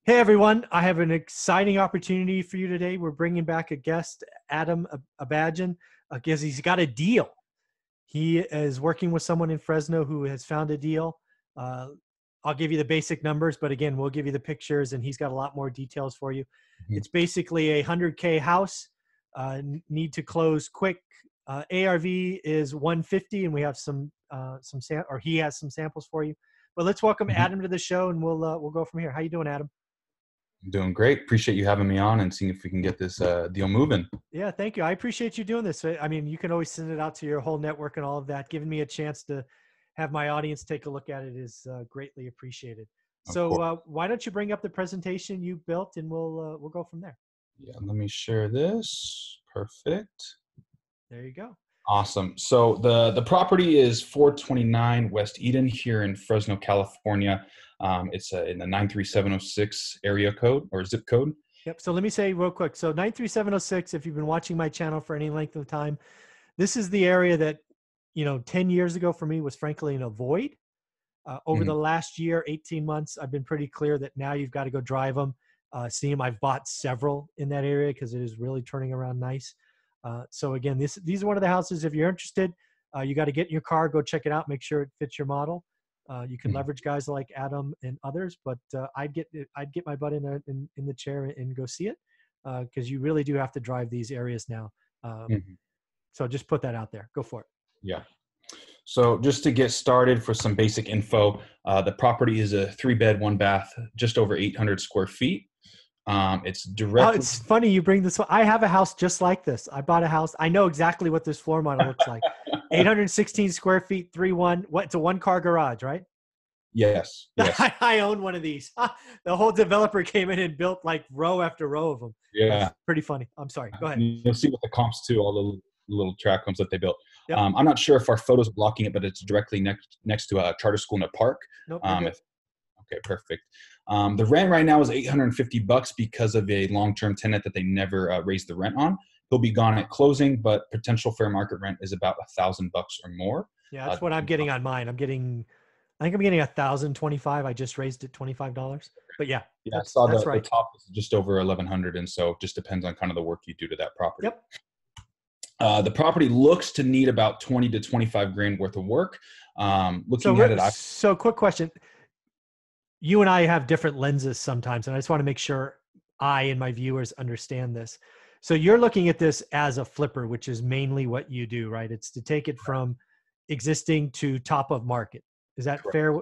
Hey everyone, I have an exciting opportunity for you today. We're bringing back a guest, Adam Abajan, because he's got a deal. He is working with someone in Fresno who has found a deal. Uh, I'll give you the basic numbers, but again, we'll give you the pictures, and he's got a lot more details for you. Mhm. It's basically a 100K house. Need to close quick. ARV is 150, and we have he has some samples for you. But let's welcome Mhm. Adam to the show, and we'll go from here. How you doing, Adam? I'm doing great. Appreciate you having me on and seeing if we can get this deal moving. Yeah, thank you. I appreciate you doing this. I mean, you can always send it out to your whole network and all of that. Giving me a chance to have my audience take a look at it is greatly appreciated. Of course. So why don't you bring up the presentation you built, and we'll go from there. Yeah, let me share this. Perfect. There you go. Awesome. So the property is 429 West Eden here in Fresno, California. It's in the 93706 area code or zip code. Yep. So let me say real quick. So 93706. If you've been watching my channel for any length of time, this is the area that 10 years ago for me was frankly in a void. Over Mhm. the last year, 18 months, I've been pretty clear that now you've got to go drive them, see them. I've bought several in that area because it is really turning around nice. So again, these are one of the houses. If you're interested, you got to get in your car, go check it out, make sure it fits your model. You can Mhm. leverage guys like Adam and others, but I'd get my butt in the chair and go see it because you really do have to drive these areas now. Mhm. So just put that out there. Go for it. Yeah. So just to get started for some basic info, the property is a 3-bed, 1-bath, just over 800 square feet. It's Oh, directly. it's funny you bring this. I have a house just like this. I bought a house. I know exactly what this floor model looks like. 816 square feet, 3-1. What? It's a one-car garage, right? Yes. Yes. I own one of these. The whole developer came in and built like row after row of them. Yeah. That's pretty funny. I'm sorry. Go ahead. You'll see with the comps too, all the little track homes that they built. Yep. I'm not sure if our photos are blocking it, but it's directly next to a charter school in a park. Nope. You're good. Okay, perfect. The rent right now is $850 because of a long-term tenant that they never raised the rent on. He'll be gone at closing, but potential fair market rent is about $1,000 or more. Yeah, that's what I'm getting on mine. I think I'm getting 1,025. I just raised it $25. But yeah, Yeah, I that's saw that's the right. top is just over 1,100, and so it just depends on kind of the work you do to that property. Yep. The property looks to need about 20 to 25 grand worth of work. Looking at it, So quick question. You and I have different lenses sometimes, and I just want to make sure I and my viewers understand this. So you're looking at this as a flipper, which is mainly what you do, right? It's to take it from existing to top of market. Is that fair?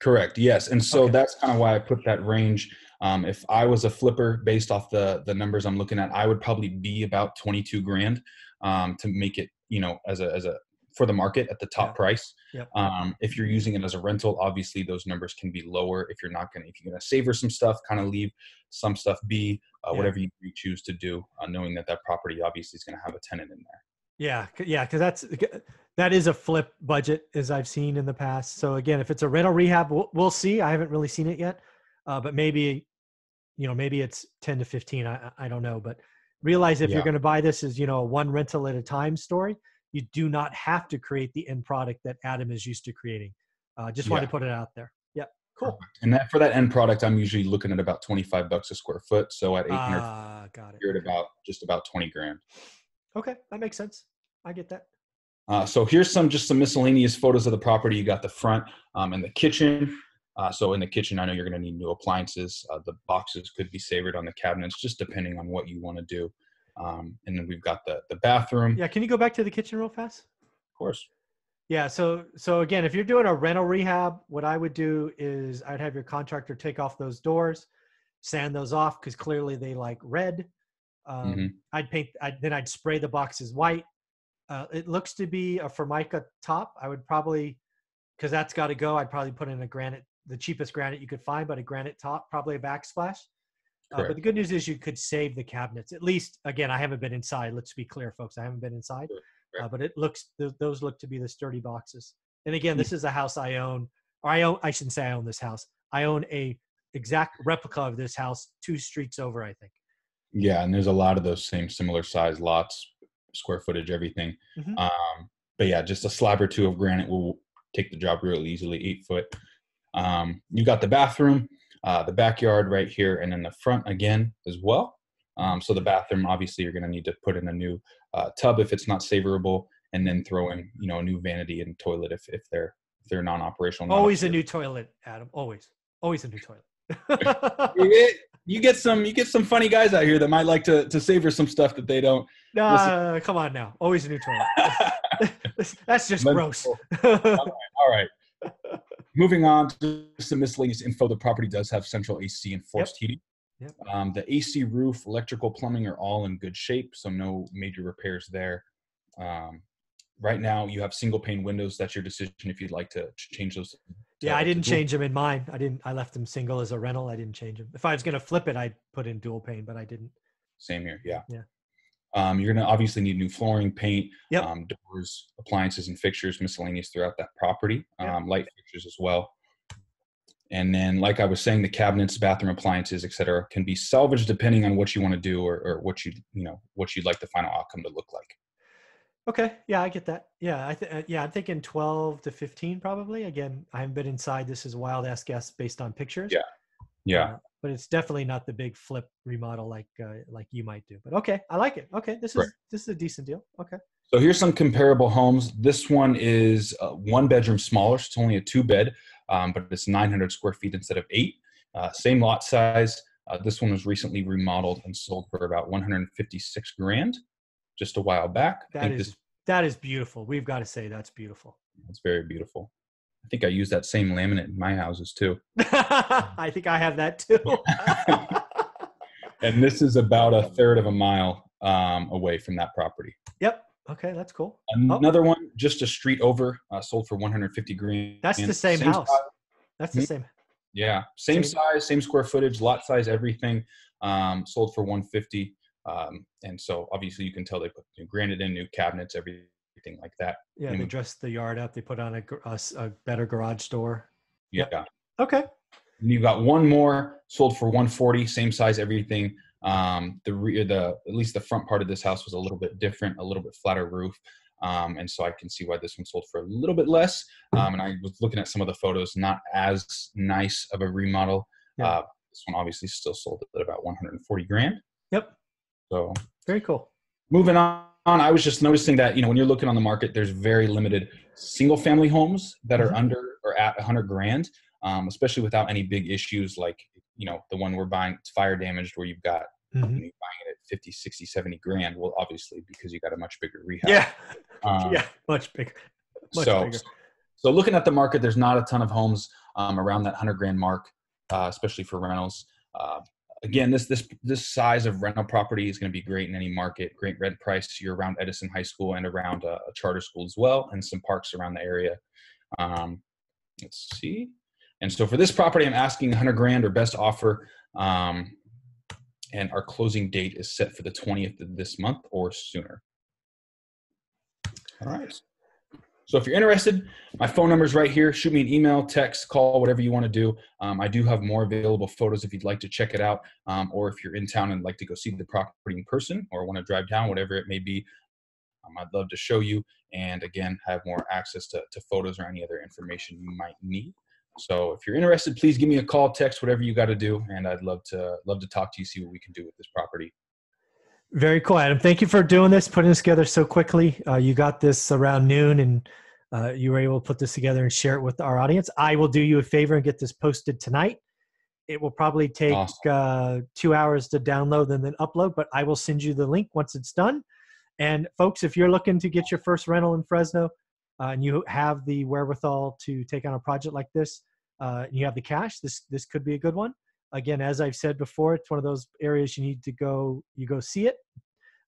Correct. Yes. And so Okay. that's kind of why I put that range. If I was a flipper based off the numbers I'm looking at, I would probably be about 22 grand to make it, as a for the market at the top Yeah. price. Yep. If you're using it as a rental, obviously those numbers can be lower. If you're gonna savor some stuff, kind of leave some stuff be, Yeah. whatever you choose to do, knowing that property obviously is going to have a tenant in there. Yeah. Yeah. Because that is a flip budget as I've seen in the past. So again, if it's a rental rehab, we'll see. I haven't really seen it yet, but maybe it's 10 to 15. I don't know, but realize if you're Yeah. going to buy this as, a one rental at a time story, you do not have to create the end product that Adam is used to creating. Just wanted Yeah. to put it out there. Yep. Cool. Perfect. And for that end product, I'm usually looking at about $25 a square foot. So at 800, Got it. you're at Okay. about 20 grand. Okay. That makes sense. I get that. So here's some miscellaneous photos of the property. You got the front and the kitchen. So in the kitchen, I know you're going to need new appliances. The boxes could be savored on the cabinets, just depending on what you want to do. And then we've got the bathroom. Yeah. Can you go back to the kitchen real fast? Of course. Yeah. So again, if you're doing a rental rehab, what I would do is I'd have your contractor take off those doors, sand those off because clearly they like red. Hmm. I'd spray the boxes white. It looks to be a Formica top. I would probably, because that's got to go, I'd probably put in a granite, the cheapest granite you could find, but a granite top, probably a backsplash. But the good news is you could save the cabinets. At least, again, I haven't been inside. Let's be clear, folks. I haven't been inside, Correct. but those look to be the sturdy boxes. And again, this is a house I own, or I shouldn't say I own this house. I own a exact replica of this house 2 streets over, I think. Yeah, and there's a lot of those similar size lots, square footage, everything. Mm-hmm. But yeah, just a slab or two of granite will take the job real easily. 8 foot. You got the bathroom. the backyard right here, and then the front again as well. So the bathroom, obviously, you're going to need to put in a new tub if it's not savorable, and then throw in, a new vanity and toilet if they're non-operational. Always a new toilet, Adam. Always a new toilet. You get some funny guys out here that might like to savor some stuff that they don't. Come on now. Always a new toilet. That's just gross. All right. Moving on to some miscellaneous info. The property does have central AC and forced heating. Yep. The AC, roof, electrical, plumbing are all in good shape, so no major repairs there. Right now, you have single pane windows. That's your decision if you'd like to change those. Yeah, I didn't change them in mine. I left them single as a rental. I didn't change them. If I was going to flip it, I'd put in dual pane, but I didn't. Same here. Yeah. Yeah. You're going to obviously need new flooring, paint, Yep. Doors, appliances, and fixtures, miscellaneous throughout that property. Light fixtures as well. And then, like I was saying, the cabinets, bathroom appliances, etc., can be salvaged depending on what you want to do or what you'd like the final outcome to look like. Okay. Yeah, I get that. Yeah, I'm thinking 12 to 15 probably. Again, I haven't been inside. This is a wild ass guess based on pictures. Yeah. But it's definitely not the big flip remodel like you might do. But okay, I like it. Okay, this is a decent deal. Okay. So here's some comparable homes. This one is 1 bedroom smaller. So it's only a 2-bed, but it's 900 square feet instead of 8. Same lot size. This one was recently remodeled and sold for about $156,000 just a while back. That is beautiful. We've got to say that's beautiful. It's very beautiful. I think I use that same laminate in my houses too. I think I have that too. And this is about a third of a mile away from that property. Yep. Okay, that's cool. Another one, just a street over, sold for $150,000. That's the same house. Size. That's the same. Yeah, same size, same square footage, lot size, everything. Sold for $150,000. And so obviously you can tell they put new granite in, new cabinets, everything like that. Yeah, they dressed the yard up. They put on a better garage door. Yeah. Okay. And you've got one more sold for $140,000, same size, everything. At least the front part of this house was a little bit different, a little bit flatter roof. And so I can see why this one sold for a little bit less. And I was looking at some of the photos, not as nice of a remodel. Yeah. This one obviously still sold at about $140,000. Yep. So very cool. Moving on, I was just noticing that, when you're looking on the market, there's very limited single family homes that are under or at $100,000, especially without any big issues like, the one we're buying, it's fire damaged, where you've got you're buying it at 50, 60, 70 grand. Well, obviously, because you got a much bigger rehab. Yeah. Much bigger. Bigger. So looking at the market, there's not a ton of homes around that $100,000 mark, especially for rentals. Again, this size of rental property is going to be great in any market. Great rent price. You're around Edison High School and around a charter school as well, and some parks around the area. Let's see. And so for this property, I'm asking $100,000 or best offer. And our closing date is set for the 20th of this month or sooner. All right. So if you're interested, my phone number is right here. Shoot me an email, text, call, whatever you want to do. I do have more available photos if you'd like to check it out. Or if you're in town and like to go see the property in person or want to drive down, whatever it may be, I'd love to show you. And again, have more access to photos or any other information you might need. So if you're interested, please give me a call, text, whatever you got to do. And I'd love to talk to you, see what we can do with this property. Very cool, Adam. Thank you for doing this, putting this together so quickly. You got this around noon, and you were able to put this together and share it with our audience. I will do you a favor and get this posted tonight. It will probably take 2 hours to download and then upload, but I will send you the link once it's done. And folks, if you're looking to get your first rental in Fresno and you have the wherewithal to take on a project like this, and you have the cash, this could be a good one. Again, as I've said before, it's one of those areas you need to go see it.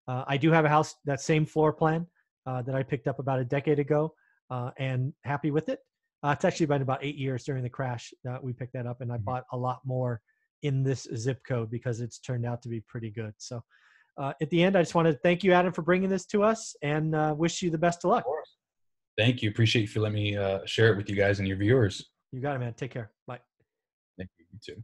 I do have a house, that same floor plan that I picked up about a decade ago, and happy with it. It's actually been about 8 years during the crash that we picked that up, and I bought a lot more in this zip code because it's turned out to be pretty good. So at the end, I just want to thank you, Adam, for bringing this to us, and wish you the best of luck. Thank you. Appreciate you for letting me share it with you guys and your viewers. You got it, man. Take care. Bye. Thank you. You too.